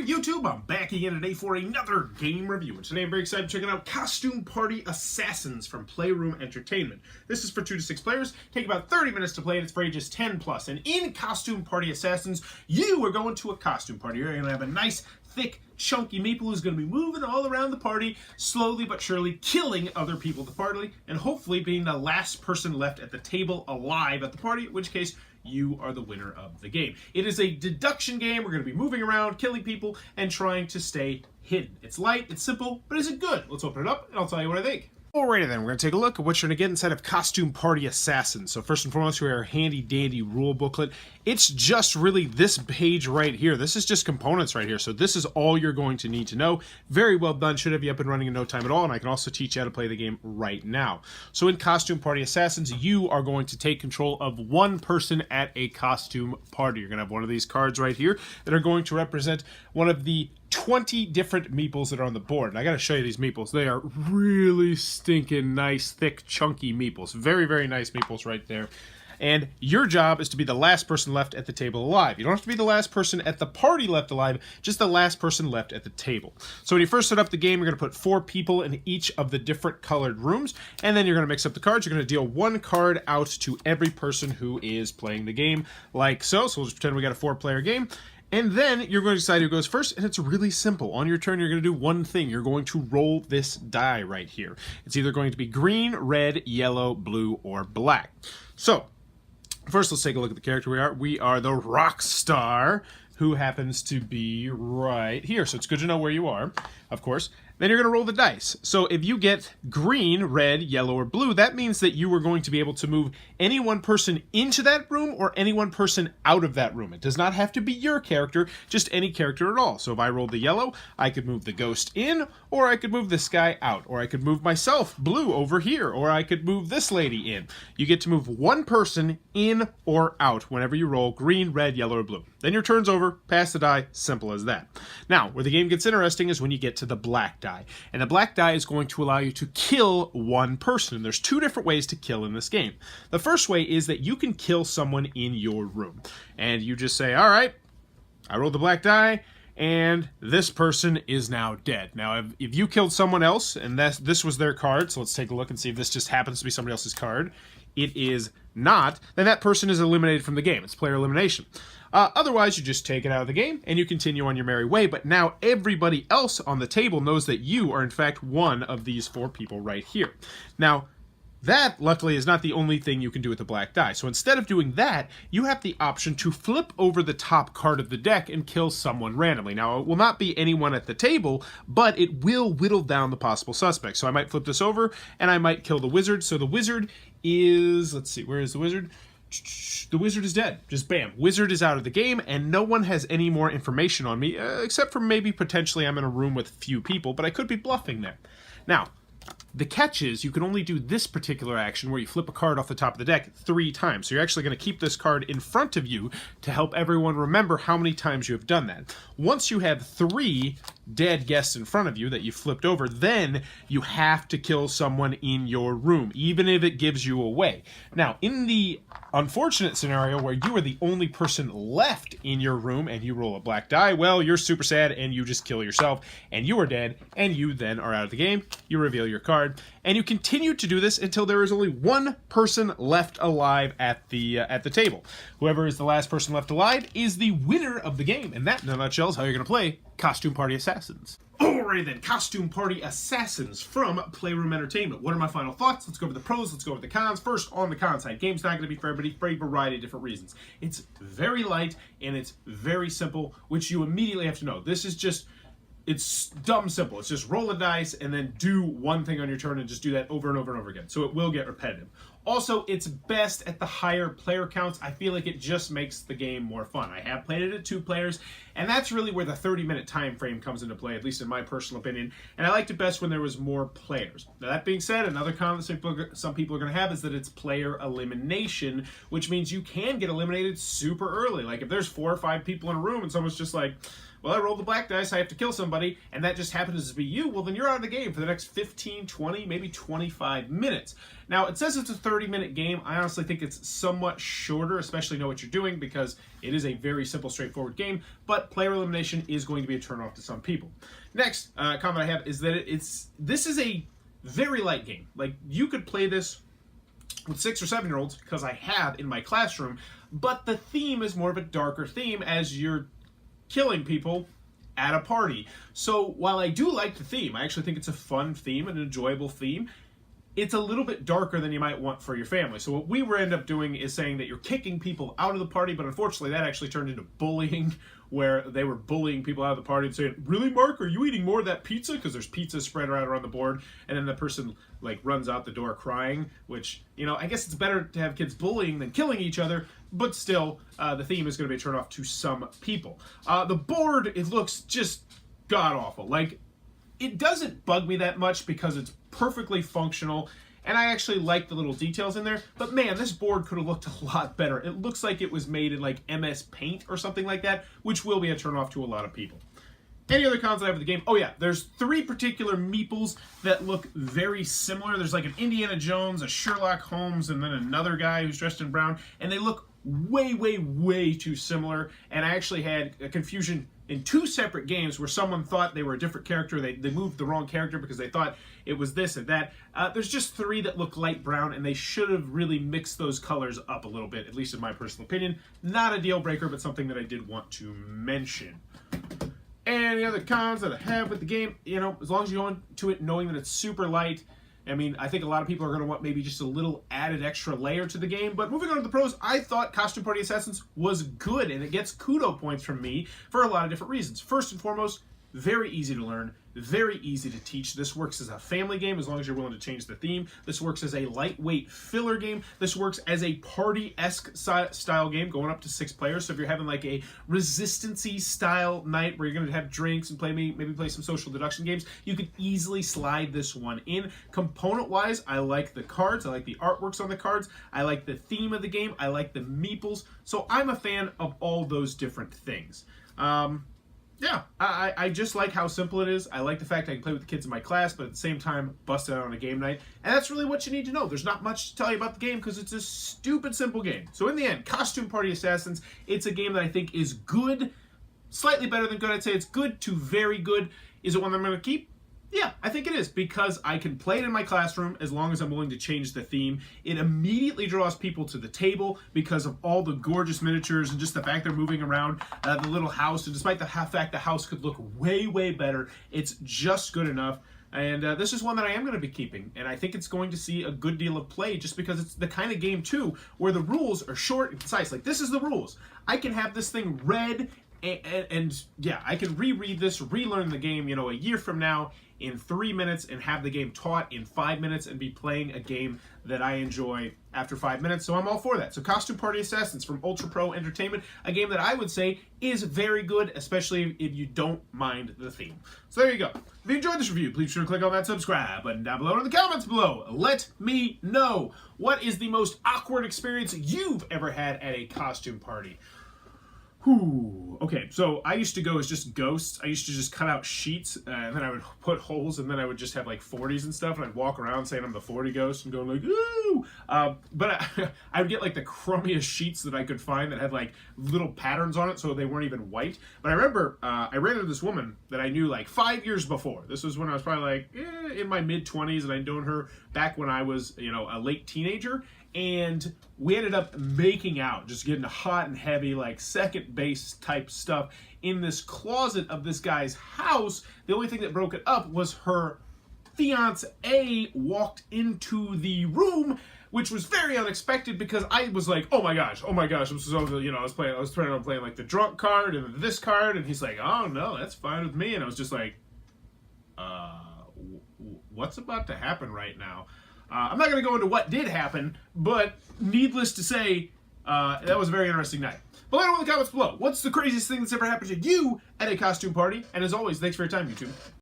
there, YouTube? I'm back again today for another game review. And today I'm very excited checking out Costume Party Assassins from Playroom Entertainment. This is for 2 to 6 players. Take about 30 minutes to play, and it's for ages 10 plus. And in Costume Party Assassins, you are going to a costume party. You're going to have a nice, thick, chunky Meeple who's going to be moving all around the party, slowly but surely killing other people at the party, and hopefully being the last person left at the table alive at the party, in which case you are the winner of the game. It is a deduction game. We're going to be moving around, killing people, and trying to stay hidden. It's light, it's simple, but is it good? Let's open it up, and I'll tell you what I think. Alrighty then, we're going to take a look at what you're going to get inside of Costume Party Assassins. So first and foremost, we have our handy dandy rule booklet. It's just really this page right here. This is just components right here. So this is all you're going to need to know. Very well done. Should have you up and running in no time at all. And I can also teach you how to play the game right now. So in Costume Party Assassins, you are going to take control of one person at a costume party. You're going to have one of these cards right here that are going to represent one of the 20 different meeples that are on the board. And I got to show you these meeples. They are really stinking nice, thick, chunky meeples. Very, very nice meeples right there. And your job is to be the last person left at the table alive. You don't have to be the last person at the party left alive, just the last person left at the table. So when you first set up the game, you're going to put 4 people in each of the different colored rooms, and then you're going to mix up the cards. You're going to deal 1 card out to every person who is playing the game, like so. So we'll just pretend we got a 4-player game. And then you're going to decide who goes first, and it's really simple. On your turn, you're going to do one thing. You're going to roll this die right here. It's either going to be green, red, yellow, blue, or black. So, first let's take a look at the character we are. We are the rock star, who happens to be right here. So it's good to know where you are, of course. Then you're going to roll the dice. So if you get green, red, yellow, or blue, that means that you are going to be able to move any one person into that room or any one person out of that room. It does not have to be your character, just any character at all. So if I rolled the yellow, I could move the ghost in, or I could move this guy out, or I could move myself, blue, over here, or I could move this lady in. You get to move one person in or out whenever you roll green, red, yellow, or blue. Then your turn's over, pass the die, simple as that. Now, where the game gets interesting is when you get to the black die. And the black die is going to allow you to kill one person. And there's 2 different ways to kill in this game. The first way is that you can kill someone in your room. And you just say, all right, I rolled the black die, and this person is now dead. Now, if you killed someone else, and this was their card, so let's take a look and see if this just happens to be somebody else's card. It is not, then that person is eliminated from the game. It's player elimination. Otherwise, you just take it out of the game, and you continue on your merry way, but now everybody else on the table knows that you are, in fact, one of these 4 people right here. Now, that, luckily, is not the only thing you can do with the black die. So instead of doing that, you have the option to flip over the top card of the deck and kill someone randomly. Now, it will not be anyone at the table, but it will whittle down the possible suspects. So I might flip this over, and I might kill the wizard. So the wizard is, let's see, where is the wizard? The wizard is dead. Just bam. Wizard is out of the game, and no one has any more information on me, except for maybe potentially I'm in a room with few people, but I could be bluffing there. Now, the catch is you can only do this particular action where you flip a card off the top of the deck 3 times. So you're actually going to keep this card in front of you to help everyone remember how many times you have done that. Once you have 3 dead guests in front of you that you flipped over, then you have to kill someone in your room, even if it gives you away. Now, in the unfortunate scenario where you are the only person left in your room and you roll a black die, well, you're super sad and you just kill yourself and you are dead, and you then are out of the game. You reveal your card, and you continue to do this until there is only one person left alive at the table. Whoever is the last person left alive is the winner of the game, and that, in a nutshell, is how you're going to play Costume Party Assassins. Alrighty then, Costume Party Assassins from Playroom Entertainment. What are my final thoughts? Let's go over the pros, let's go over the cons. First, on the con side, game's not going to be for everybody for a variety of different reasons. It's very light, and it's very simple, which you immediately have to know. This is just, it's dumb simple. It's just roll a dice and then do one thing on your turn and just do that over and over and over again. So it will get repetitive. Also, it's best at the higher player counts. I feel like it just makes the game more fun. I have played it at 2 players, and that's really where the 30-minute time frame comes into play, at least in my personal opinion. And I liked it best when there was more players. Now, that being said, another con that some people are going to have is that it's player elimination, which means you can get eliminated super early. Like if there's 4 or 5 people in a room and someone's just like, well, I rolled the black dice, I have to kill somebody, and that just happens to be you, well, then you're out of the game for the next 15, 20, maybe 25 minutes. Now, it says it's a 30-minute game. I honestly think it's somewhat shorter, especially know what you're doing, because it is a very simple, straightforward game, but player elimination is going to be a turnoff to some people. Next comment I have is that this is a very light game. Like, you could play this with 6 or 7-year-olds, because I have in my classroom, but the theme is more of a darker theme as you're killing people at a party. So while I do like the theme, I actually think it's a fun theme, an enjoyable theme, it's a little bit darker than you might want for your family. So what we were end up doing is saying that you're kicking people out of the party, but unfortunately that actually turned into bullying, where they were bullying people out of the party and saying, "Really, Mark, are you eating more of that pizza?" Because there's pizza spread around the board, and then the person like runs out the door crying, which, you know, I guess it's better to have kids bullying than killing each other, but still, the theme is going to be a turn off to some people. The board, it looks just god-awful. Like, it doesn't bug me that much because it's perfectly functional, and I actually like the little details in there, but man, this board could have looked a lot better. It looks like it was made in like MS Paint or something like that, which will be a turnoff to a lot of people. Any other cons that I have with the game? Oh yeah, there's 3 particular meeples that look very similar. There's like an Indiana Jones, a Sherlock Holmes, and then another guy who's dressed in brown, and they look way, way, way too similar, and I actually had a confusion in 2 separate games where someone thought they were a different character. They moved the wrong character because they thought it was this and that. There's just 3 that look light brown, and they should have really mixed those colors up a little bit, at least in my personal opinion. Not a deal breaker, but something that I did want to mention. Any other cons that I have with the game? You know, as long as you go into it knowing that it's super light, I mean, I think a lot of people are going to want maybe just a little added extra layer to the game. But moving on to the pros, I thought Costume Party Assassins was good, and it gets kudo points from me for a lot of different reasons. First and foremost, very easy to learn, very easy to teach. This works as a family game as long as you're willing to change the theme. This works as a lightweight filler game. This works as a party-esque style game going up to 6 players. So if you're having like a resistance-y style night where you're going to have drinks and maybe play some social deduction games, you could easily slide this one in. Component-wise, I like the cards. I like the artworks on the cards. I like the theme of the game. I like the meeples. So I'm a fan of all those different things. Yeah, I just like how simple it is. I like the fact I can play with the kids in my class, but at the same time, bust it out on a game night. And that's really what you need to know. There's not much to tell you about the game because it's a stupid simple game. So in the end, Costume Party Assassins, it's a game that I think is good, slightly better than good. I'd say it's good to very good. Is it one that I'm going to keep? Yeah, I think it is, because I can play it in my classroom as long as I'm willing to change the theme. It immediately draws people to the table because of all the gorgeous miniatures and just the fact they're moving around the little house. And despite the fact the house could look way, way better, it's just good enough. And this is one that I am going to be keeping, and I think it's going to see a good deal of play just because it's the kind of game, too, where the rules are short and concise. Like, this is the rules. I can have this thing read, and yeah, I can reread this, relearn the game, you know, a year from now, in 3 minutes, and have the game taught in 5 minutes and be playing a game that I enjoy after 5 minutes. So I'm all for that. So Costume Party Assassins from Ultra Pro Entertainment, a game that I would say is very good, especially if you don't mind the theme. So there you go. If you enjoyed this review, please be sure to click on that subscribe button down below, or in the comments below. Let me know, what is the most awkward experience you've ever had at a costume party? Whew. Okay, so I used to go as just ghosts. I used to just cut out sheets, and then I would put holes, and then I would just have like 40s and stuff, and I'd walk around saying I'm the 40 ghost and going like, ooh! But I would get like the crummiest sheets that I could find that had like little patterns on it, so they weren't even white. But I remember I ran into this woman that I knew like 5 years before. This was when I was probably like in my mid-20s, and I'd known her back when I was, you know, a late teenager. And we ended up making out, just getting hot and heavy, like second base type stuff in this closet of this guy's house. The only thing that broke it up was her fiance walked into the room, which was very unexpected because I was like, oh my gosh, I'm so, you know, I was planning on playing like the drunk card and this card, and he's like, oh no, that's fine with me. And I was just like, what's about to happen right now? I'm not going to go into what did happen, but needless to say, that was a very interesting night. But let me know in the comments below, what's the craziest thing that's ever happened to you at a costume party? And as always, thanks for your time, YouTube.